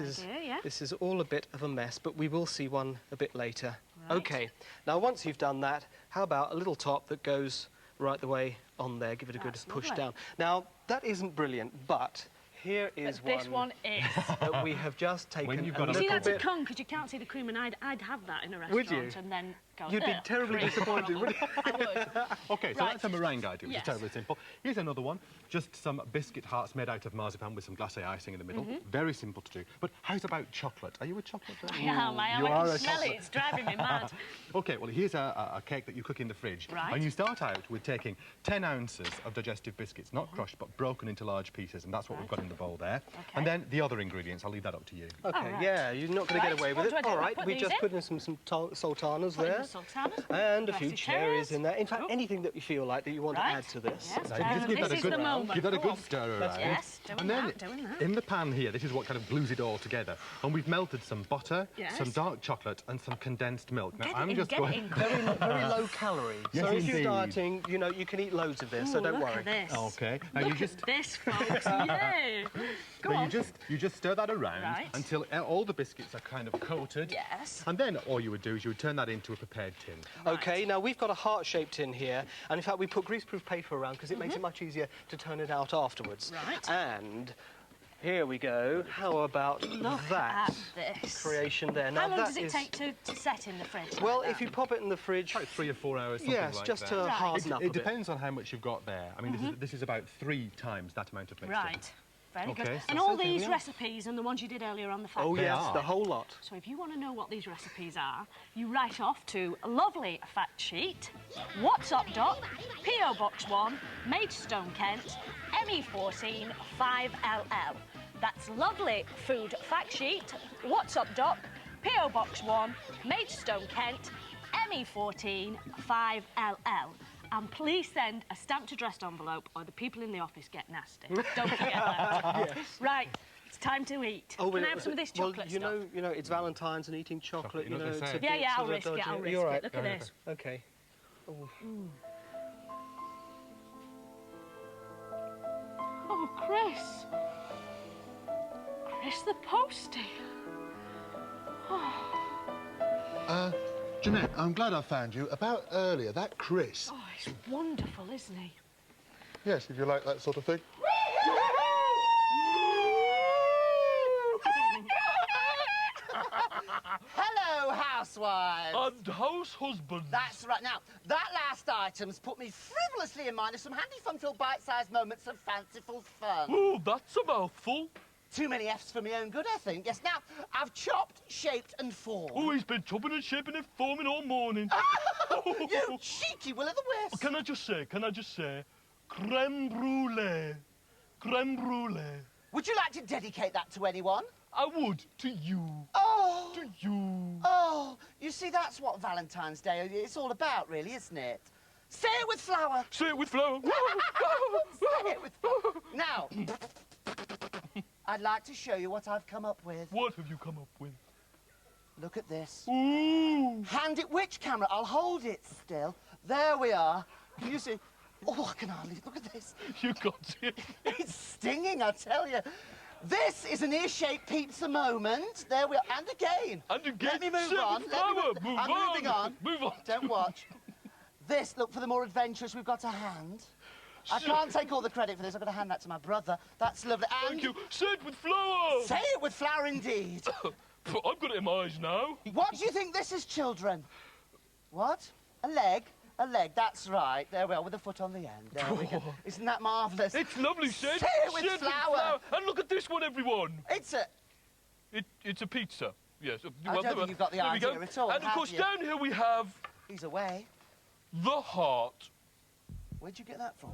is all a bit of a mess, but we will see one a bit later. OK, now once you've done that, how about a little top that goes right the way on there? Give it a good push down. Now, that isn't brilliant, but here is this one is. that we have just taken you see, that's a con, because you can't see the cream, and I'd have that in a restaurant. Would you? And then go, You'd be terribly disappointed, wouldn't you? I would. OK, so that's a meringue idea, which is terribly simple. Here's another one. Just some biscuit hearts made out of marzipan with some glacé icing in the middle. Very simple to do. But how's about chocolate? Are you a chocolate person? I am. I can smell it. It's driving me mad. OK, well, here's a cake that you cook in the fridge. Right. And you start out with taking 10 ounces of digestive biscuits, not crushed, but broken into large pieces, and that's what we've got in the bowl there. And then the other ingredients, I'll leave that up to you. OK, yeah, you're not going to get away with it. All right, we just put in some sultanas there. And a few cherries in there. In fact, anything that you feel like that you want to add to this. Yes, just give that a good stir around. Yes, and then in the pan here, this is what kind of glues it all together. And we've melted some butter, some dark chocolate, and some condensed milk. Now, I'm just just get go it in Very, quick. very low calorie. Yes, so if you're indeed. dieting, you know, you can eat loads of this, so Ooh, don't look worry. at this. Okay. Now Look you just at this, folks. Yay! Go now on. you just stir that around Right. until all the biscuits are kind of coated. Yes. And then all you would do is you would turn that into a prepared tin. Okay, now we've got a heart-shaped tin here, and in fact we put greaseproof paper around because it makes it much easier to turn it out afterwards. Right. And here we go. How about Look that at this. creation there? Now How long that does it is- take to set in the fridge? Well, like if you pop it in the fridge, About 3 or 4 hours, something yes, like just that. to harden up a It bit. depends on how much you've got there. I mean, this is about 3 times that amount of mixture. Right. Very Okay, good. so And all there we these are. recipes and the ones you did earlier on the fact Oh They yes, are. the whole lot. So if you want to know what these recipes are, you write off to a lovely fact sheet, What's Up Doc, P.O. Box 1, Maidstone, Kent, ME14 5LL. That's lovely food fact sheet, What's Up Doc, P.O. Box 1, Maidstone, Kent, ME14 5LL. And please send a stamped addressed envelope or the people in the office get nasty. Don't forget that. Yes. Right, it's time to eat. Oh, Can I have some of this chocolate you stuff? know, it's Valentine's and eating chocolate. You know what they say. it's a Yeah, bit yeah, I'll sort of risk it, dodgy. I'll risk You're it. right. Look at this. Okay. Oh. Oh, Chris. Chris the postie. Oh, Jeanette, I'm glad I found you. About earlier, that Chris. oh, he's wonderful, isn't he? Yes, if you like that sort of thing. Hello, housewives. And house husband. That's right. Now, that last item's put me frivolously in mind of some handy fun-filled bite-sized moments of fanciful fun. Oh, that's a mouthful. Too many F's for my own good, I think. Yes, now, I've chopped, shaped and formed. Oh, he's been chopping and shaping and forming all morning. You cheeky will-o'-the-wisp. Can I just say, creme brulee. Creme brulee. Would you like to dedicate that to anyone? I would, to you. Oh. To you. Oh, you see, that's what Valentine's Day is all about, really, isn't it? Say it with flour. Say it with flour. Say it with flour. Now, I'd like to show you what I've come up with. What have you come up with? Look at this. Ooh. Hand it which camera? I'll hold it still. There we are. Can you see? Oh, I can hardly... Look at this. You got it. It's stinging, I tell you. This is an ear-shaped pizza moment. There we are. And again. And again. Let me move Say it on. with Let me flour. move. Move I'm on. moving on. Move on. Don't watch. This, look, for the more adventurous, we've got a hand. I can't take all the credit for this. I've got to hand that to my brother. That's lovely. And Thank you. Say it with flour. say it with flour, indeed. I've got it in my eyes now. What do you think this is, children? What? A leg? A leg, that's right. There we are, with a foot on the end. There we go. Isn't that marvellous? It's lovely, Sid. Say it with Sid flour. And look at this one, everyone. It's a... It's a pizza. Yes. I don't think you've got the there we idea go. at all, And of have course, you? down here we have He's away. the heart. Where'd you get that from?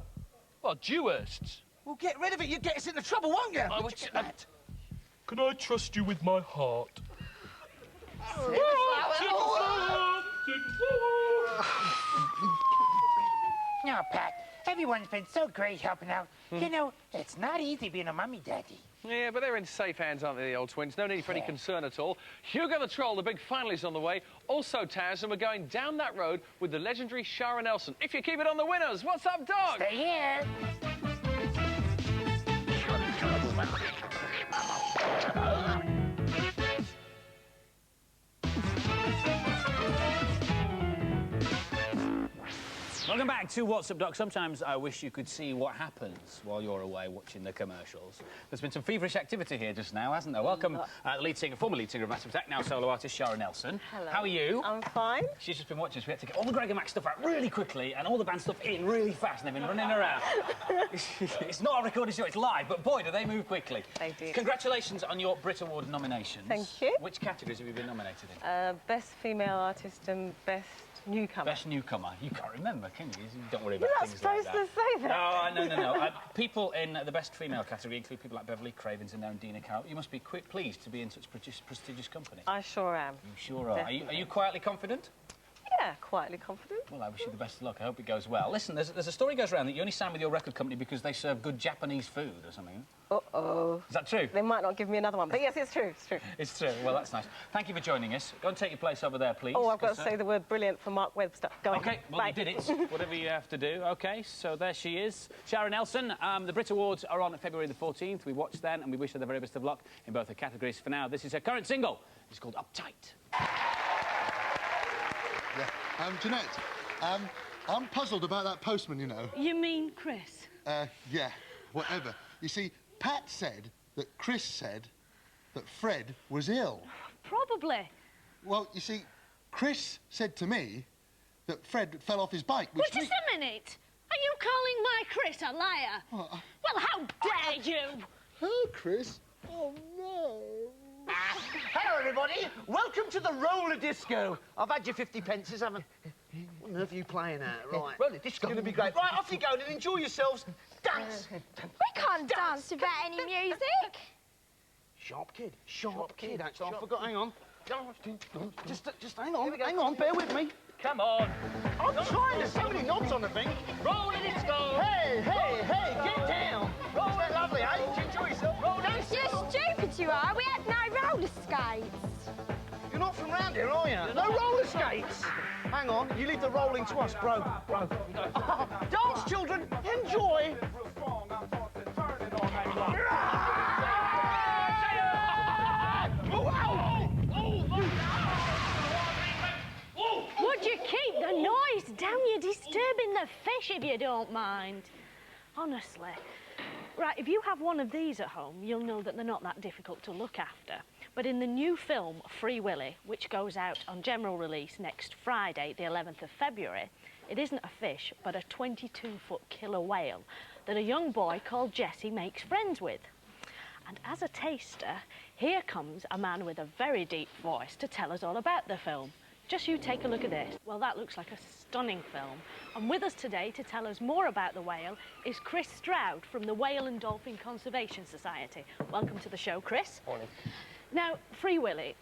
Well, duelists. Well, get rid of it. You get us into trouble, won't you? Would you get that? Can I trust you with my heart? Say it with flour. No, Pat, everyone's been so great helping out. You know, it's not easy being a mummy daddy. Yeah, but they're in safe hands, aren't they, the old twins? No need for any concern at all. Hugo the Troll, the big final, is on the way. Also, Taz, and we're going down that road with the legendary Shara Nelson. If you keep it on the winners, what's up, Doc? Stay here. Welcome back to What's Up, Doc. Sometimes I wish you could see what happens while you're away watching the commercials. There's been some feverish activity here just now, hasn't there? Welcome, lead singer, former lead singer of Massive Attack, now solo artist Shara Nelson. Hello. How are you? I'm fine. She's just been watching us. We had to get all the Greg and Max stuff out really quickly and all the band stuff in really fast, and they've been running around. It's not a recorded show, it's live, but boy, do they move quickly. They do. Congratulations on your Brit Award nominations. Thank you. Which categories have you been nominated in? Best female artist and best newcomer. Best newcomer. You can't remember, can you? Don't worry about You're not things like that. supposed to say that. No. People in the best female category include people like Beverly Craven's in there and Dina Carroll. You must be pleased to be in such prestigious company. I sure am. You sure are. Are you quietly confident? Yeah, quietly confident. Well, I wish you the best of luck. I hope it goes well. Listen, there's a story goes around that you only signed with your record company because they serve good Japanese food or something. Uh-oh. Is that true? They might not give me another one, but yes, it's true, it's true. It's true. Well, that's nice. Thank you for joining us. Go and take your place over there, please. Oh, I've got to say the word brilliant for Mark Webster. Go on. OK, well, Right. you did it. Whatever you have to do. OK, so there she is. Sharon Nelson. The Brit Awards are on February the 14th. We watch then, and we wish her the very best of luck in both her categories. For now, this is her current single. It's called Uptight. Yeah. Jeanette, I'm puzzled about that postman, you know. You mean Chris? Yeah, whatever. You see, Pat said that Chris said that Fred was ill. Probably. Well, you see, Chris said to me that Fred fell off his bike, which... Wait just a minute. Are you calling my Chris a liar? Well, how dare you? Oh, Chris. Oh, no. Hello, everybody. Welcome to the roller disco. I've had your 50 pences, haven't I? What on earth are you playing at? Right. Roller disco. It's going to be great. Right, off you go and enjoy yourselves. Dance. We can't dance without any music. Sharp kid, actually. I forgot, hang on. Just hang on, bear with me. Come on. I'm trying, there's so many knobs on the thing. Roll it, it's go. Hey, get down. Roll it, lovely, eh? Enjoy yourself. Roll it, it's You're go. stupid, you are. We had no roller skates. You're not from round here, are you? No roller skates. Hang on, you leave the rolling to us, bro. Dance, children, enjoy. Would you keep the noise down? You're disturbing the fish, if you don't mind. Honestly. Right, if you have one of these at home, you'll know that they're not that difficult to look after. But in the new film, Free Willy, which goes out on general release next Friday, the 11th of February, it isn't a fish, but a 22-foot killer whale that a young boy called Jesse makes friends with. And as a taster, here comes a man with a very deep voice to tell us all about the film. Just you take a look at this. Well, that looks like a stunning film. And with us today to tell us more about the whale is Chris Stroud from the Whale and Dolphin Conservation Society. Welcome to the show, Chris. Morning. Now, Free Willy,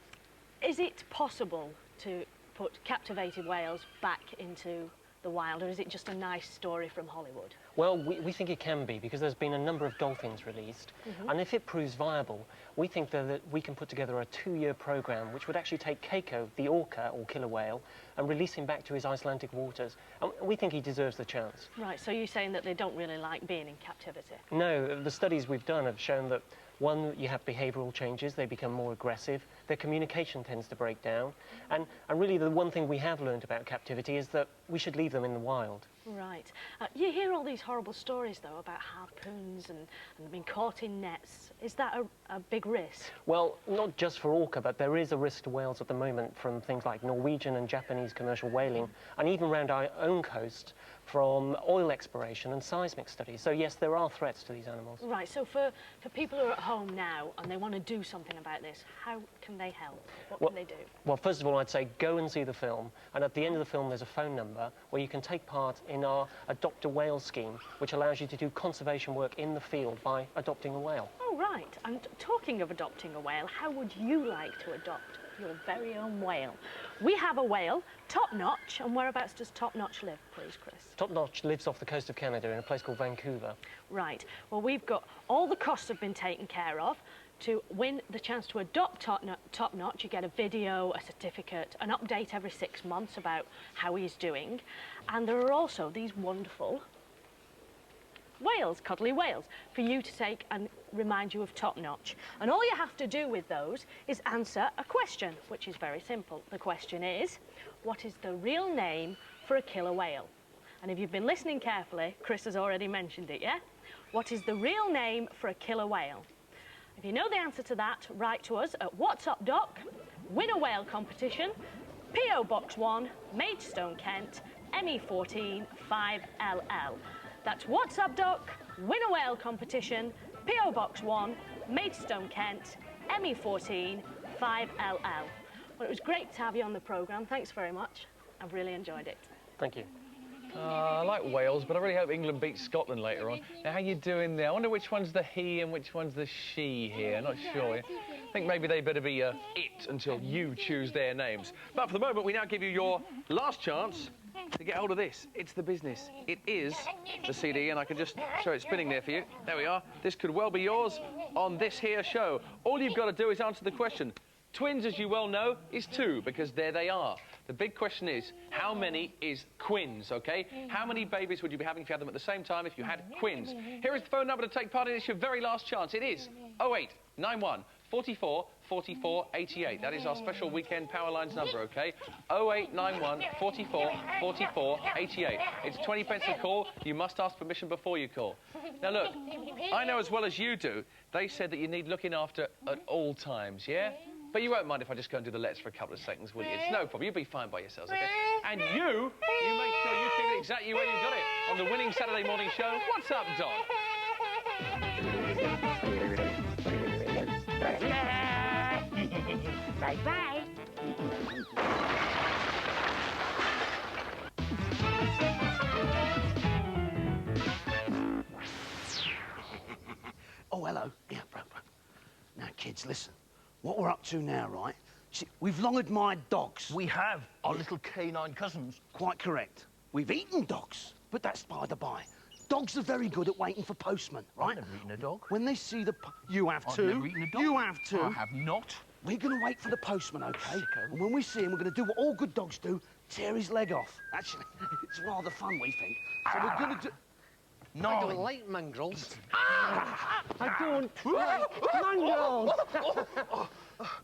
is it possible to put captivated whales back into the wild, or is it just a nice story from Hollywood? Well, we think it can be, because there's been a number of dolphins released, and if it proves viable, we think that we can put together a 2-year programme which would actually take Keiko, the orca, or killer whale, and release him back to his Icelandic waters. And we think he deserves the chance. Right, so you're saying that they don't really like being in captivity? No, the studies we've done have shown that, one, you have behavioural changes, they become more aggressive, their communication tends to break down, and really the one thing we have learned about captivity is that we should leave them in the wild. Right. You hear all these horrible stories, though, about harpoons and being caught in nets. Is that a big risk? Well, not just for orca, but there is a risk to whales at the moment from things like Norwegian and Japanese commercial whaling, and even around our own coast from oil exploration and seismic studies. So, yes, there are threats to these animals. Right, so for people who are at home now and they want to do something about this, how can they help? What can they do? Well, first of all, I'd say go and see the film, and at the end of the film there's a phone number where you can take part in our Adopt a Whale scheme, which allows you to do conservation work in the field by adopting a whale. Oh, right. And talking of adopting a whale, how would you like to adopt your very own whale? We have a whale, Top Notch, and whereabouts does Top Notch live, please, Chris? Top Notch lives off the coast of Canada in a place called Vancouver. Right. Well, we've got all the costs have been taken care of. To win the chance to adopt Top Notch, you get a video, a certificate, an update every 6 months about how he's doing. And there are also these wonderful whales, cuddly whales, for you to take and remind you of Top Notch. And all you have to do with those is answer a question, which is very simple. The question is, what is the real name for a killer whale? And if you've been listening carefully, Chris has already mentioned it, yeah? What is the real name for a killer whale? If you know the answer to that, write to us at What's Up Doc, win a whale competition, P.O. Box 1, Maidstone, Kent, ME14 5LL. That's What's Up Doc, win a whale competition, P.O. Box 1, Maidstone, Kent, ME14 5LL. Well, it was great to have you on the programme. Thanks very much. I've really enjoyed it. Thank you. I like Wales, but I really hope England beats Scotland later on. Now, how you doing there? I wonder which one's the he and which one's the she here. Not sure. think maybe they better be it until you choose their names. But for the moment, we now give you your last chance to get hold of this. It's the business. It is the CD, and I can just show it spinning there for you. There we are. This could well be yours on this here show. All you've got to do is answer the question. Twins, as you well know, is 2, because there they are. The big question is, how many is quins, OK? How many babies would you be having if you had them at the same time if you had quins? Here is the phone number to take part in. It's your very last chance. It is 0891 44 44 88. That is our special weekend power lines number, OK? 0891 44 44 88. It's 20 pence a call. You must ask permission before you call. Now, look, I know as well as you do, they said that you need looking after at all times, yeah? But you won't mind if I just go and do the letters for a couple of seconds, will you? It's no problem. You'll be fine by yourselves, OK? And you make sure you keep it exactly where you got it on the winning Saturday morning show. What's up, Don? Bye-bye. Oh, hello. Yeah, bro. Now, kids, listen. What we're up to now, right? See, we've long admired dogs. We have, our little canine cousins. Quite correct. We've eaten dogs, but that's by the by. Dogs are very good at waiting for postmen, right? I've never eaten a dog. When they see the... You have I've too. never eaten a dog. You have too. I have not. We're going to wait for the postman, OK? And when we see him, we're going to do what all good dogs do, tear his leg off. Actually, it's rather fun, we think. So we're going to do... No. I don't like mongrels. I don't like mongrels.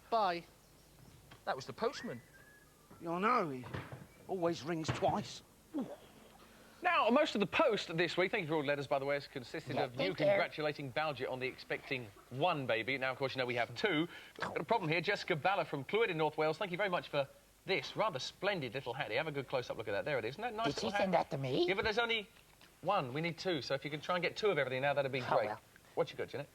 Bye. That was the postman. I know, he always rings twice. Now, most of the post this week, thank you for all the letters, by the way, has consisted of you congratulating Baljet on the expecting 1 baby. Now, of course, you know we have 2. Got a problem here. Jessica Balla from Clwyd in North Wales, thank you very much for this rather splendid little hat. Have a good close-up look at that. There it is. Isn't that nice? Did she send that to me? Yeah, but there's only 1. We need 2, so if you can try and get 2 of everything now, that'd be great. Well. What you got, Janet?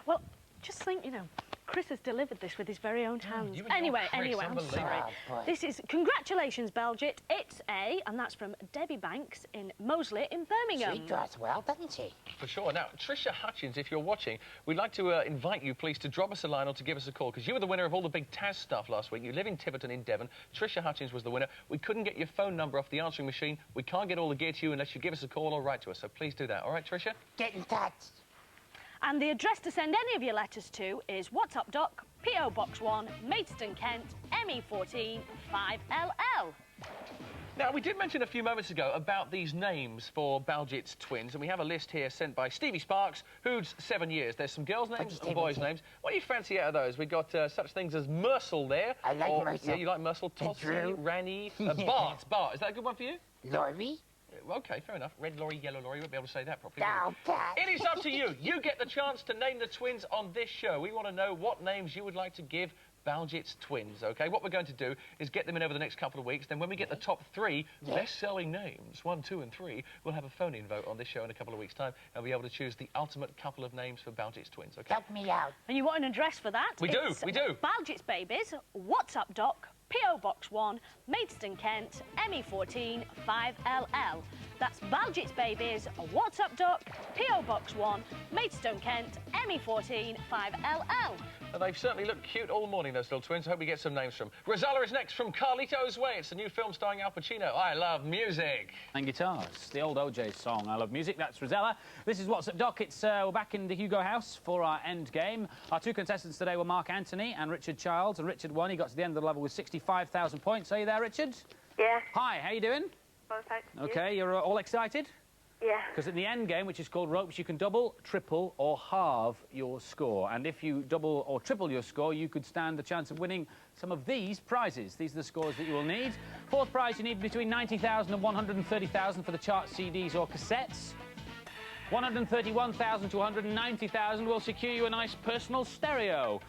Well, just think, you know, Chris has delivered this with his very own hands. Anyway, I'm sorry. This is congratulations, Baljet. It's A, and that's from Debbie Banks in Moseley in Birmingham. She does well, doesn't she? For sure. Now, Tricia Hutchins, if you're watching, we'd like to invite you, please, to drop us a line or to give us a call, because you were the winner of all the big Taz stuff last week. You live in Tiverton in Devon. Tricia Hutchins was the winner. We couldn't get your phone number off the answering machine. We can't get all the gear to you unless you give us a call or write to us, so please do that. All right, Tricia? Get in touch. And the address to send any of your letters to is What's Up Doc, P.O. Box 1, Maidstone, Kent, ME14 5LL. Now, we did mention a few moments ago about these names for Baljet's twins, and we have a list here sent by Stevie Sparks, who's 7 years. There's some girls' names and boys' names. What do you fancy out of those? We've got such things as Mersel there. I like Mersel. Yeah, you like Mersel. Tossie, Ranny, Bart. Bart, is that a good one for you? Laurie? OK, fair enough. Red lorry, yellow lorry, you won't be able to say that properly. Cat. It is up to you. You get the chance to name the twins on this show. We want to know what names you would like to give Baljet's twins, OK? What we're going to do is get them in over the next couple of weeks. Then when we get the top 3 best-selling names, 1, 2 and 3, we'll have a phone-in vote on this show in a couple of weeks' time and be able to choose the ultimate couple of names for Baljet's twins, OK? Help me out. And you want an address for that? We do. Baljet's Babies, What's Up Doc, P.O. Box 1, Maidstone, Kent, ME14 5LL. That's Baljet's Babies, What's Up Doc, P.O. Box 1, Maidstone, Kent, ME14 5LL. They've certainly looked cute all morning, those little twins. I hope we get some names from. Rosella is next from Carlito's Way. It's a new film starring Al Pacino. I love music. And guitars. The old OJ song, I Love Music. That's Rosella. This is What's Up Doc. It's we're back in the Hugo house for our end game. Our 2 contestants today were Mark Anthony and Richard Childs. And Richard won. He got to the end of the level with 65,000 points. Are you there, Richard? Yeah. Hi, how you doing? Fine, thanks. OK, you're all excited? Yeah. Because in the end game, which is called ropes, you can double, triple or halve your score. And if you double or triple your score, you could stand a chance of winning some of these prizes. These are the scores that you will need. 4th prize, you need between 90,000 and 130,000 for the chart CDs or cassettes. 131,000 to 190,000 will secure you a nice personal stereo.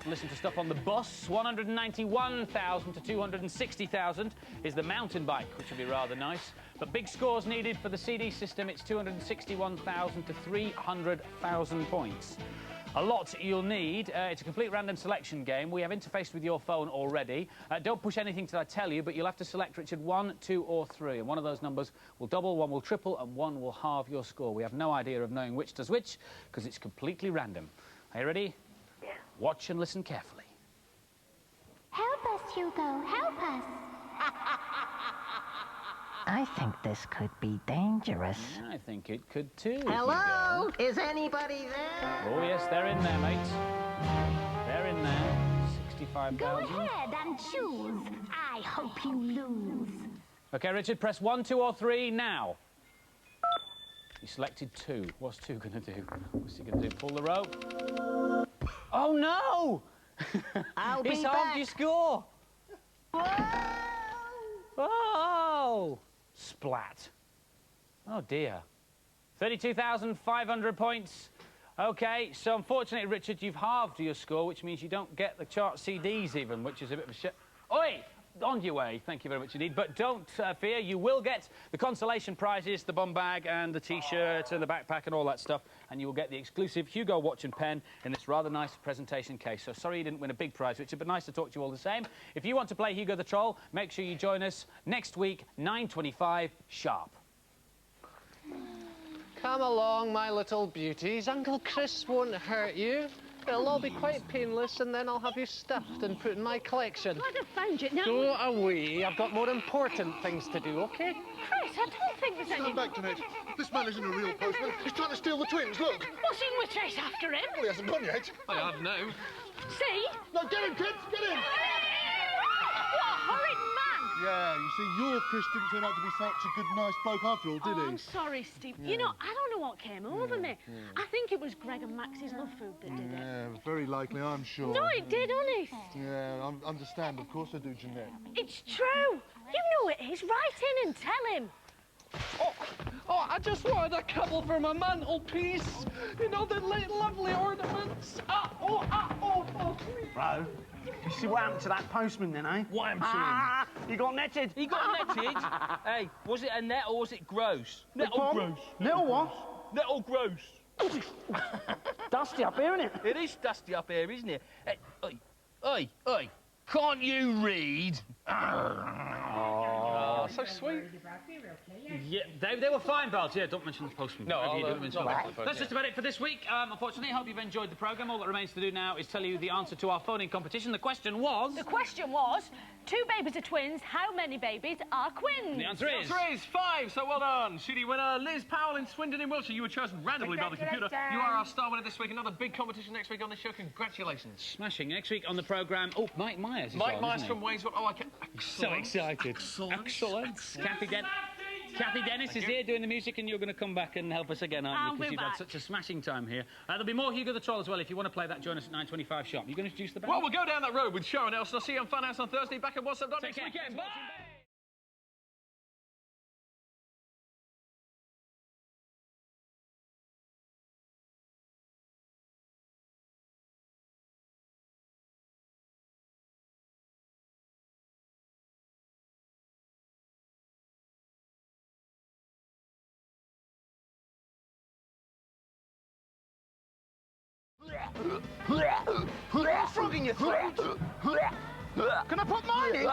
Listen to stuff on the bus. 191,000 to 260,000 is the mountain bike, which would be rather nice. But big scores needed for the CD system. It's 261,000 to 300,000 points. A lot you'll need. It's a complete random selection game. We have interfaced with your phone already. Don't push anything till I tell you, but you'll have to select, Richard, 1, 2 or 3. And one of those numbers will double, 1 will triple, and 1 will halve your score. We have no idea of knowing which does which, because it's completely random. Are you ready? Yeah. Watch and listen carefully. Help us, Hugo, help us. I think this could be dangerous. I think it could too. Hello? Is anybody there? Oh, yes, they're in there, mate. They're in there. 65,000. Go ahead and choose. I hope you lose. OK, Richard, press 1, 2 or 3 now. You selected 2. What's 2 going to do? What's he going to do? Pull the rope? Oh, no! I'll be He's back. halved your score. Oh! Splat. Oh, dear. 32,500 points. OK, so unfortunately, Richard, you've halved your score, which means you don't get the chart CDs even, which is a bit of a shit. Oi! On your way. Thank you very much indeed. But don't fear, you will get the consolation prizes, the bum bag and the T-shirt and the backpack and all that stuff. And you will get the exclusive Hugo watch and pen in this rather nice presentation case. So sorry you didn't win a big prize, Richard, but nice to talk to you all the same. If you want to play Hugo the Troll, make sure you join us next week, 9:25 sharp. Come along, my little beauties. Uncle Chris won't hurt you. It'll all be quite painless, and then I'll have you stuffed and put in my collection. I'd have found it now. Go away. I've got more important things to do, OK? Chris, I don't think there's any... Stand back, Jeanette. This man isn't a real postman. He's trying to steal the twins, look. What's in with chase after him? Well, he hasn't gone yet. I have now. See? No, get him, kids, get him! What a horrid man! Yeah, you see, your Chris didn't turn out to be such a good, nice bloke after all, did he? I'm sorry, Steve. You know, I don't know what came over me. I think it was Greg and Max's love food that did it. Yeah, very likely, I'm sure. No, it did, honest. Yeah, I understand. Of course I do, Jeanette. It's true. You know it is. Write in and tell him. Oh, I just wanted a couple for my mantelpiece. You know, the lovely ornaments. Bro, you see what happened to that postman then, eh? What happened to him? He got netted. He got netted? Hey, was it a net or was it gross? Net or gross? Net or what? Net or gross? Dusty up here, isn't it? It is dusty up here, isn't it? Oi. Can't you read? Oh, so sweet. Yeah, they were fine, Bals. Yeah, don't mention the postman. No, Whatever you I'll, do, mention not the mention the That's just about it for this week. Unfortunately, I hope you've enjoyed the programme. All that remains to do now is tell you the answer to our phoning competition. The question was... The question was, 2 babies are twins, how many babies are quins? The answer is... The answer is 5, so well done. CD winner, Liz Powell in Swindon in Wiltshire. You were chosen randomly by the computer. You are our star winner this week. Another big competition next week on the show. Congratulations. Smashing. Next week on the programme... Oh, Mike Myers. Mike Myers from Waynesville. Oh, I can't... So excited. Excellent. Kathy Dennis is here doing the music, and you're going to come back and help us again, aren't you? Because you've had such a smashing time here. There'll be more Hugo the Troll as well. If you want to play that, join us at 9:25 sharp. You're going to introduce the band? Well, we'll go down that road with Sharon Elson. I'll see you on Funhouse on Thursday. Back at What's Up next weekend. Bye! Frog in your throat? Can I put mine in?